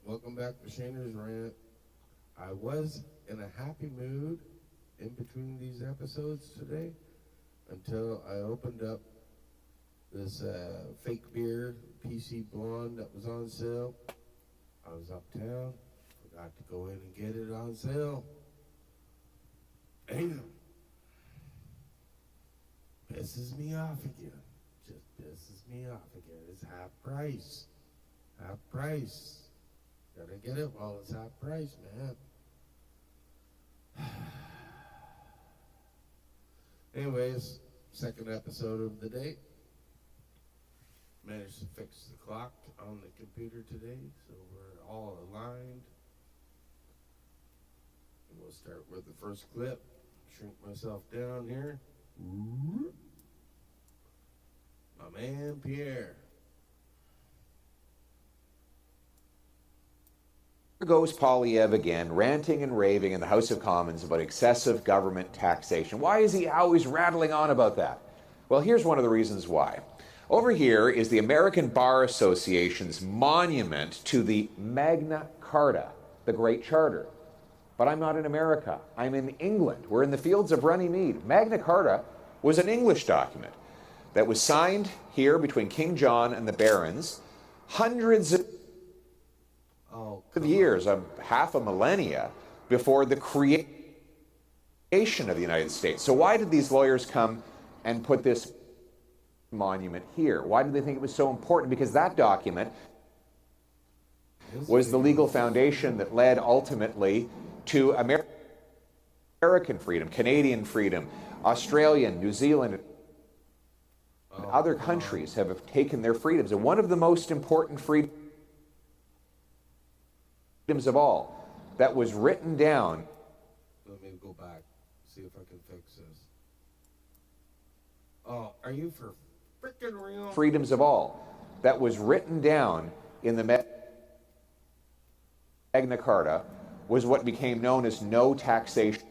Welcome back to Shaner'S Rant. I was in a happy mood in between these episodes today until I opened up this fake beer, PC Blonde, that was on sale. I was uptown, forgot to go in and get it on sale. Damn. Pisses me off again. Just pisses me off again. It's half price. Half price. Gotta get it while it's half price, man. Anyways, second episode of the day. Managed to fix the clock on the computer today, so we're all aligned. And we'll start with the first clip. Shrink myself down here. My man Pierre. Here goes Polyev again, ranting and raving in the House of Commons about excessive government taxation. Why is he always rattling on about that? Well, here's one of the reasons why. Over here is the American Bar Association's monument to the Magna Carta, the Great Charter. But I'm not in America. I'm in England. We're in the fields of Runnymede. Magna Carta was an English document that was signed here between King John and the barons hundreds of years, half a millennia, before the creation of the United States. So why did these lawyers come and put this monument here? Why did they think it was so important? Because that document was the legal foundation that led ultimately to American freedom, Canadian freedom, Australian, New Zealand, and other countries have taken their freedoms. And one of the most important freedoms of all that was written down. Let me go back, see if I can fix this. Oh, are you for freaking real? Freedoms of all that was written down in the Magna Carta was what became known as no taxation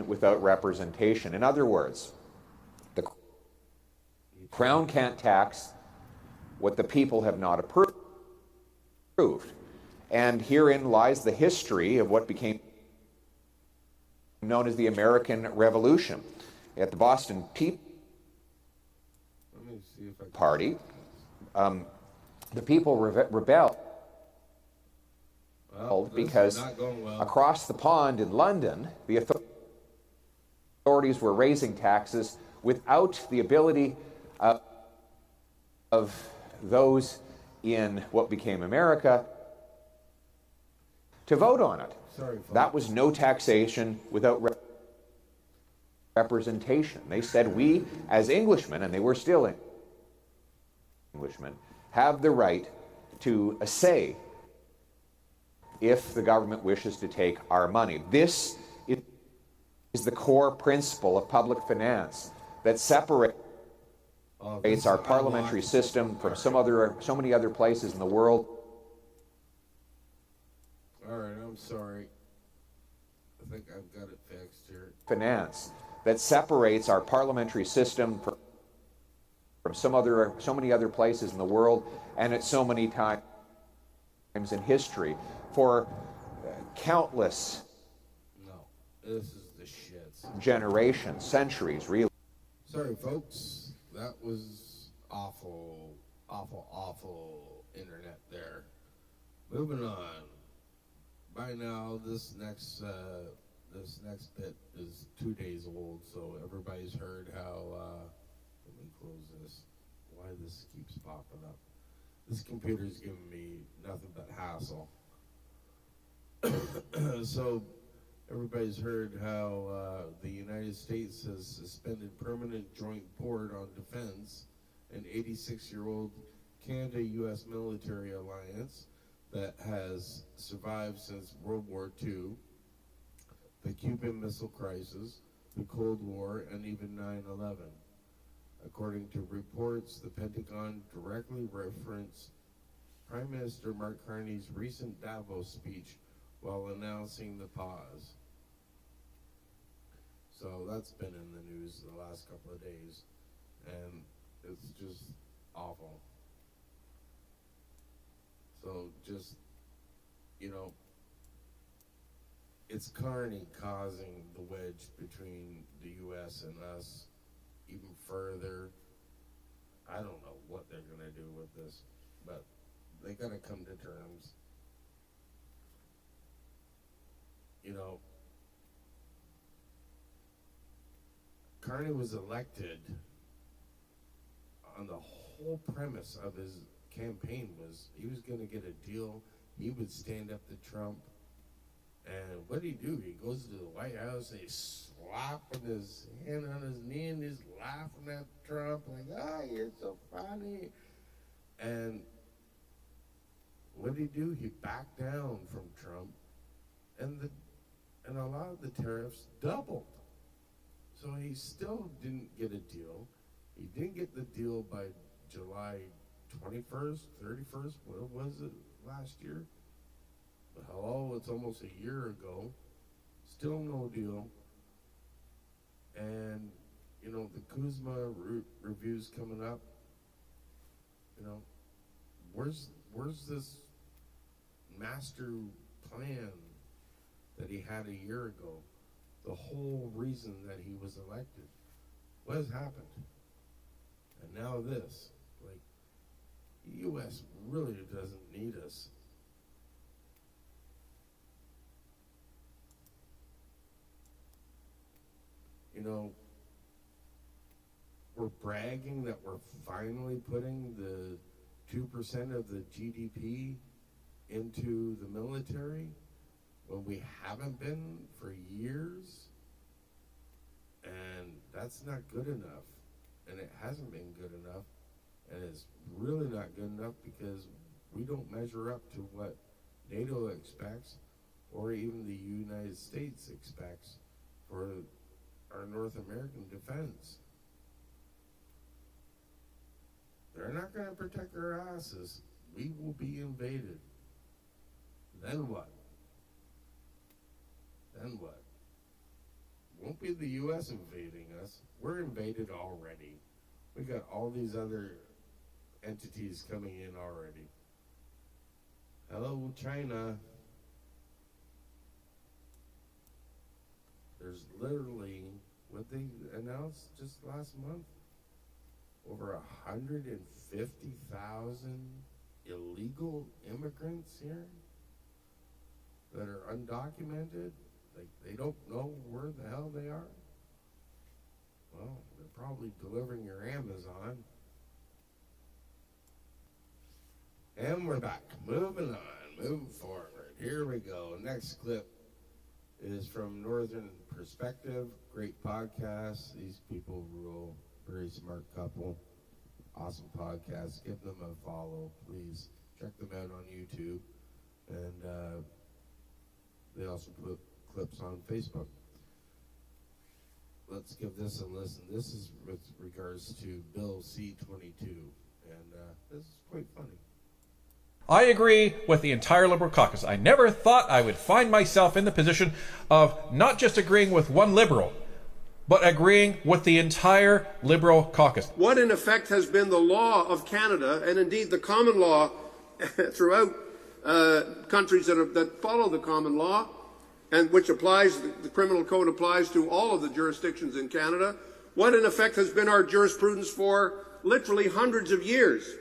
without representation. In other words, the Crown can't tax what the people have not approved. And herein lies the history of what became known as the American Revolution. At the Boston Tea Party, the people rebelled because across the pond in London, the authorities were raising taxes without the ability of those in what became America to vote on it. That was no taxation without representation. They said we, as Englishmen, and they were still Englishmen, have the right to a say if the government wishes to take our money. This is the core principle of public finance that separates our parliamentary system from so many other places in the world. All right, I'm sorry. I think I've got it fixed here. Finance that separates our parliamentary system from so many other places in the world, and at so many times in history for countless this is the shits. Generations, centuries, really. Sorry, folks. That was awful, awful, awful internet there. Moving on. By now, this next bit is 2 days old, so everybody's heard how. Let me close this. Why this keeps popping up? This computer's giving me nothing but hassle. So everybody's heard how the United States has suspended permanent joint board on defense, an 86-year-old Canada-U.S. military alliance that has survived since World War II, the Cuban Missile Crisis, the Cold War, and even 9/11. According to reports, the Pentagon directly referenced Prime Minister Mark Carney's recent Davos speech while announcing the pause. So that's been in the news the last couple of days, and it's just awful. So just, you know, it's Carney causing the wedge between the U.S. and us even further. I don't know what they're going to do with this, but they got to come to terms. You know, Carney was elected on the whole premise of his campaign was he was going to get a deal. He would stand up to Trump. And what did he do? He goes to the White House and he's slapping his hand on his knee and he's laughing at Trump like, "Ah, you're so funny." And what did he do? He backed down from Trump, and a lot of the tariffs doubled. So he still didn't get a deal. He didn't get the deal by July 21st, 31st, what was it last year? But hello, it's almost a year ago. Still no deal. And, you know, the Kuzma review's coming up. You know, where's this master plan that he had a year ago? The whole reason that he was elected. What has happened? And now this. Like, the U.S. really doesn't need us. You know, we're bragging that we're finally putting the 2% of the GDP into the military when we haven't been for years. And that's not good enough. And it hasn't been good enough. And it's really not good enough because we don't measure up to what NATO expects or even the United States expects for our North American defense. They're not going to protect our asses. We will be invaded. Then what? Then what? Won't be the U.S. invading us. We're invaded already. We got all these other entities coming in already. Hello, China. There's literally, what they announced just last month, over 150,000 illegal immigrants here that are undocumented. Like, they don't know where the hell they are. Well, they're probably delivering your Amazon. And we're back. Moving on. Moving forward. Here we go. Next clip is from Northern Perspective. Great podcast. These people rule. Very smart couple. Awesome podcast. Give them a follow, please. Check them out on YouTube. And they also put clips on Facebook. Let's give this a listen. This is with regards to Bill C-22. And this is quite funny. I agree with the entire Liberal caucus. I never thought I would find myself in the position of not just agreeing with one Liberal, but agreeing with the entire Liberal caucus. What in effect has been the law of Canada, and indeed the common law throughout countries that follow the common law, and which applies, the criminal code applies to all of the jurisdictions in Canada, what in effect has been our jurisprudence for literally hundreds of years,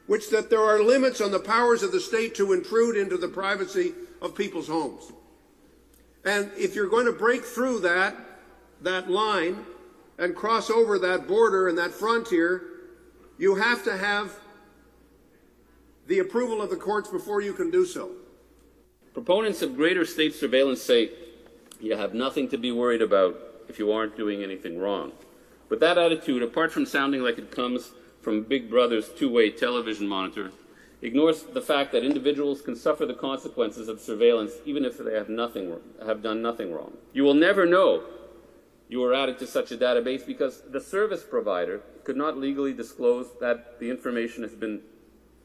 which that there are limits on the powers of the state to intrude into the privacy of people's homes. And if you're going to break through that line and cross over that border and that frontier, you have to have the approval of the courts before you can do so. Proponents of greater state surveillance say you have nothing to be worried about if you aren't doing anything wrong. But that attitude, apart from sounding like it comes from Big Brother's two-way television monitor, ignores the fact that individuals can suffer the consequences of surveillance even if they have done nothing wrong. You will never know you were added to such a database because the service provider could not legally disclose that the information has been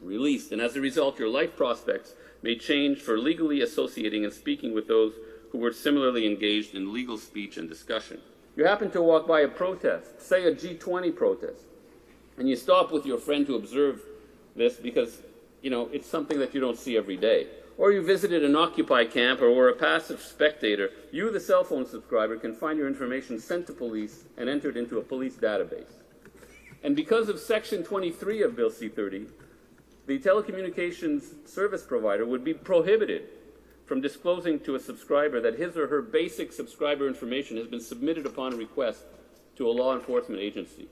released, and as a result, your life prospects may change for legally associating and speaking with those who were similarly engaged in legal speech and discussion. You happen to walk by a protest, say a G20 protest, and you stop with your friend to observe this because it's something that you don't see every day. Or you visited an Occupy camp or were a passive spectator, you, the cell phone subscriber, can find your information sent to police and entered into a police database. And because of Section 23 of Bill C-30, the telecommunications service provider would be prohibited from disclosing to a subscriber that his or her basic subscriber information has been submitted upon request to a law enforcement agency.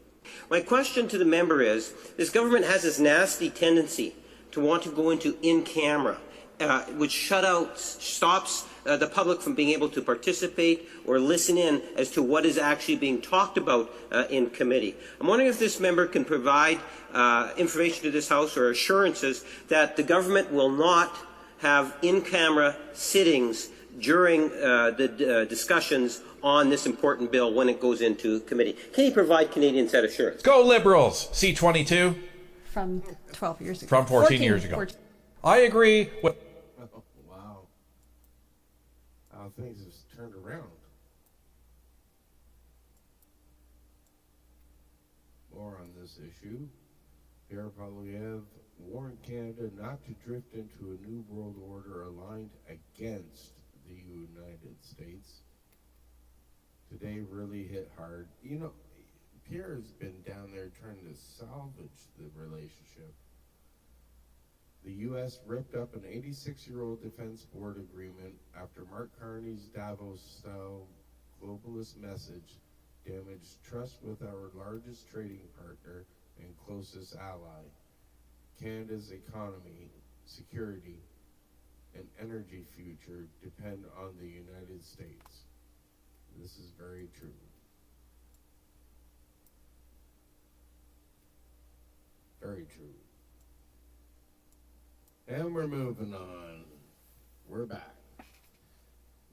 My question to the member is, this government has this nasty tendency to want to go into in-camera, which stops the public from being able to participate or listen in as to what is actually being talked about in committee. I'm wondering if this member can provide information to this House or assurances that the government will not have in-camera sittings during the discussions on this important bill when it goes into committee. Can he provide Canadians that assurance? Go Liberals! C-22. From 12 years ago. From 14 years ago. 14. I agree with... Oh, wow. How things have turned around. More on this issue. Pierre Poilievre warned Canada not to drift into a new world order aligned against the United States. Today really hit hard. Pierre's been down there trying to salvage the relationship. The U.S. ripped up an 86-year-old defense board agreement after Mark Carney's Davos-style globalist message damaged trust with our largest trading partner and closest ally. Canada's economy, security, and energy future depend on the United States. This is very true. Very true. And we're moving on. We're back.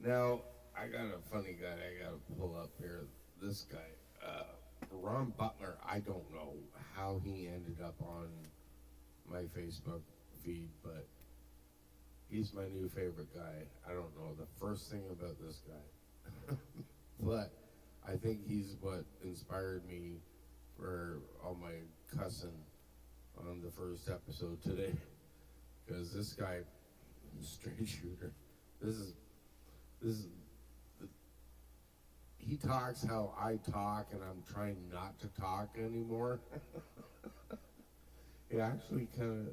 Now, I got a funny guy I gotta pull up here. This guy, Ron Butler, I don't know how he ended up on my Facebook feed, but he's my new favorite guy. I don't know the first thing about this guy. But I think he's what inspired me for all my cussing on the first episode today. Because this guy, straight shooter, he talks how I talk, and I'm trying not to talk anymore. It actually kind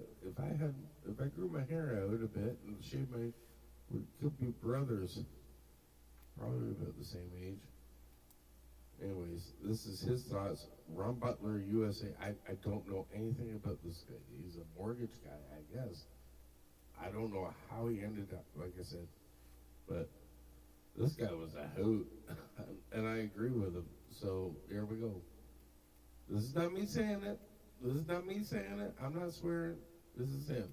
of, if I grew my hair out a bit and shaved we could be brothers. Probably about the same age. Anyways, this is his thoughts. Ron Butler, USA. I don't know anything about this guy. He's a mortgage guy, I guess. I don't know how he ended up, like I said. But this guy was a hoot. And I agree with him. So here we go. This is not me saying it. I'm not swearing. This is him.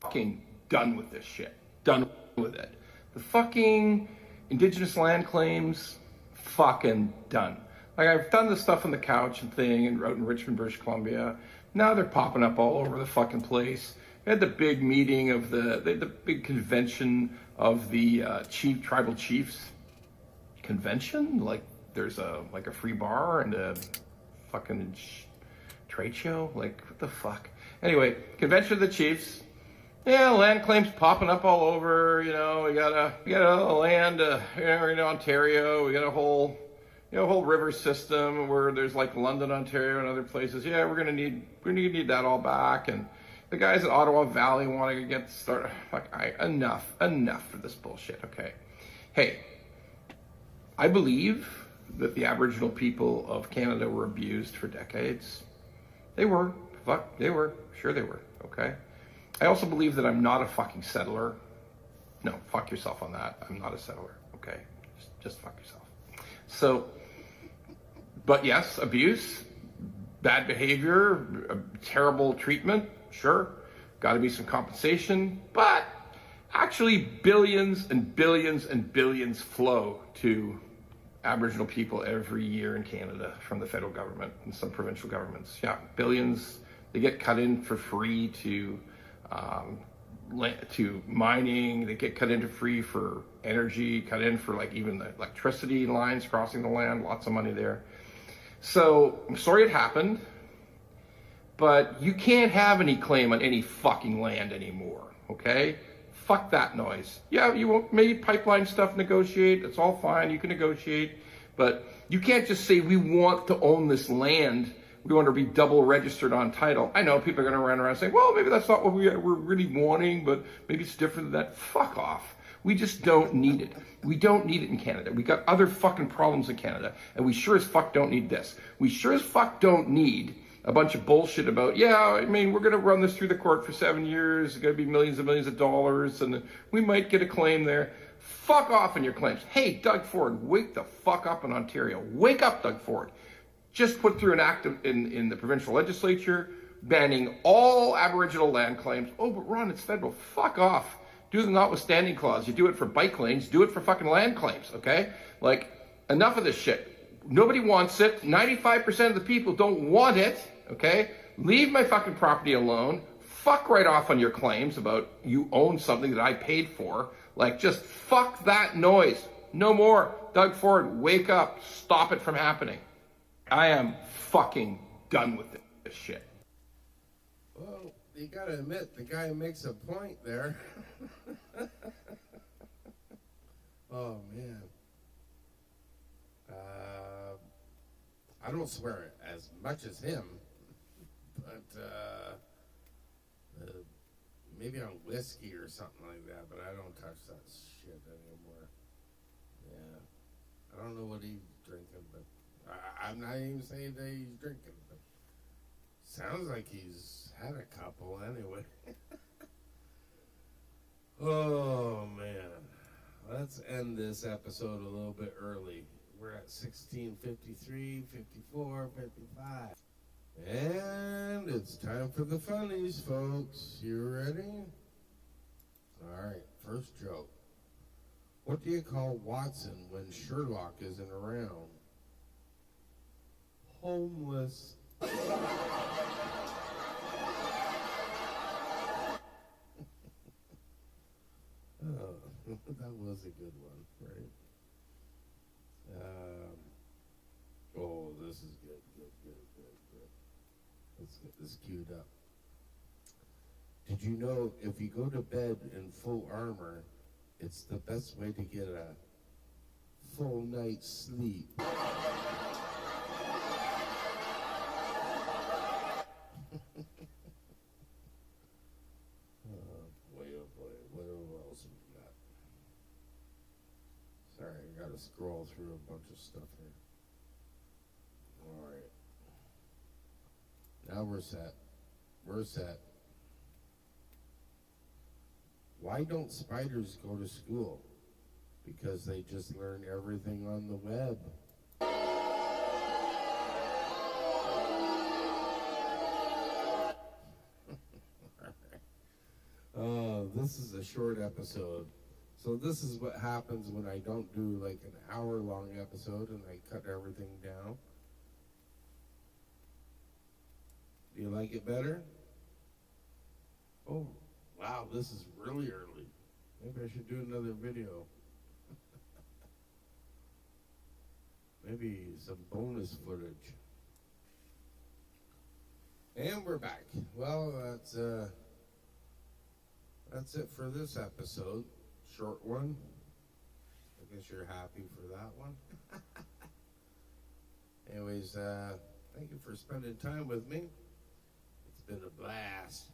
Fucking done with this shit. Done with it. The fucking Indigenous land claims, fucking done. Like, I've done this stuff on the couch and thing and out in Richmond, British Columbia. Now they're popping up all over the fucking place. We had the big meeting of the big convention of the tribal chiefs convention. Like, there's a free bar and a fucking trade show. Like, what the fuck? Anyway, convention of the chiefs. Yeah, land claims popping up all over. We got a land, in Ontario. We got a whole river system where there's like London, Ontario, and other places. Yeah, we're gonna need that all back. And the guys at Ottawa Valley want to get started. Enough for this bullshit. Okay, hey, I believe that the Aboriginal people of Canada were abused for decades. They were. Sure they were. Okay. I also believe that I'm not a fucking settler. No, fuck yourself on that. I'm not a settler, okay? Just fuck yourself. So, but yes, abuse, bad behavior, terrible treatment, sure. Got to be some compensation, but actually billions and billions and billions flow to Aboriginal people every year in Canada from the federal government and some provincial governments. Yeah, billions. They get cut in for free to mining. They get cut into free for energy, cut in for like even the electricity lines crossing the land, lots of money there. So I'm sorry it happened, but you can't have any claim on any fucking land anymore, okay? Fuck that noise. Yeah, you won't, maybe pipeline stuff negotiate, it's all fine, you can negotiate, but you can't just say we want to own this land, we want to be double registered on title. I know people are going to run around saying, well, maybe that's not what we're really wanting, but maybe it's different than that. Fuck off. We just don't need it. We don't need it in Canada. We got other fucking problems in Canada, and we sure as fuck don't need this. We sure as fuck don't need a bunch of bullshit about, yeah, I mean, we're going to run this through the court for 7 years, it's going to be millions and millions of dollars, and we might get a claim there. Fuck off on your claims. Hey, Doug Ford, wake the fuck up in Ontario. Wake up, Doug Ford. Just put through an act in the provincial legislature banning all Aboriginal land claims. Oh, but Ron, it's federal. Fuck off. Do the notwithstanding clause. You do it for bike lanes. Do it for fucking land claims, okay? Like, enough of this shit. Nobody wants it. 95% of the people don't want it, okay? Leave my fucking property alone. Fuck right off on your claims about you own something that I paid for. Like, just fuck that noise. No more. Doug Ford, wake up. Stop it from happening. I am fucking done with this shit. Well, you gotta admit, the guy makes a point there. Oh, man. I don't swear as much as him, but maybe on whiskey or something like that, but I don't touch that shit anymore. Yeah. I don't know what he's drinking, but I'm not even saying that he's drinking, but sounds like he's had a couple anyway. Oh, man. Let's end this episode a little bit early. We're at 16:53, 54, 55. And it's time for the funnies, folks. You ready? All right, first joke. What do you call Watson when Sherlock isn't around? Homeless. Oh, that was a good one, right? Oh, this is good. Let's get this queued up. Did you know if you go to bed in full armor, it's the best way to get a full night's sleep? What else we got? Sorry, I gotta scroll through a bunch of stuff here. All right. Now we're set. We're set. Why don't spiders go to school? Because they just learn everything on the web. This is a short episode. So this is what happens when I don't do like an hour-long episode and I cut everything down. Do you like it better? Oh, wow, this is really early. Maybe I should do another video. Maybe some bonus footage. And we're back. Well, that's it for this episode. Short one. I guess you're happy for that one. Anyways, thank you for spending time with me. It's been a blast.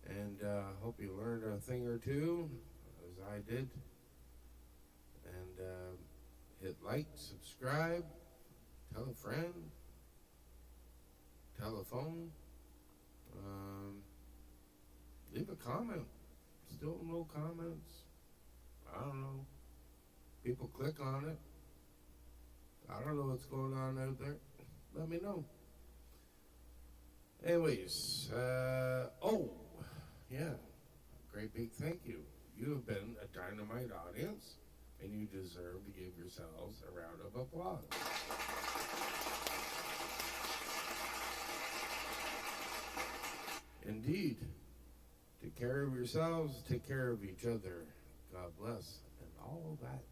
And hope you learned a thing or two, as I did. And hit like, subscribe, tell a friend, telephone, leave a comment. Still no comments. I don't know. People click on it. I don't know what's going on out there. Let me know. Anyways, yeah, great big thank you. You have been a dynamite audience, and you deserve to give yourselves a round of applause. Indeed. Take care of yourselves, take care of each other. God bless, and all that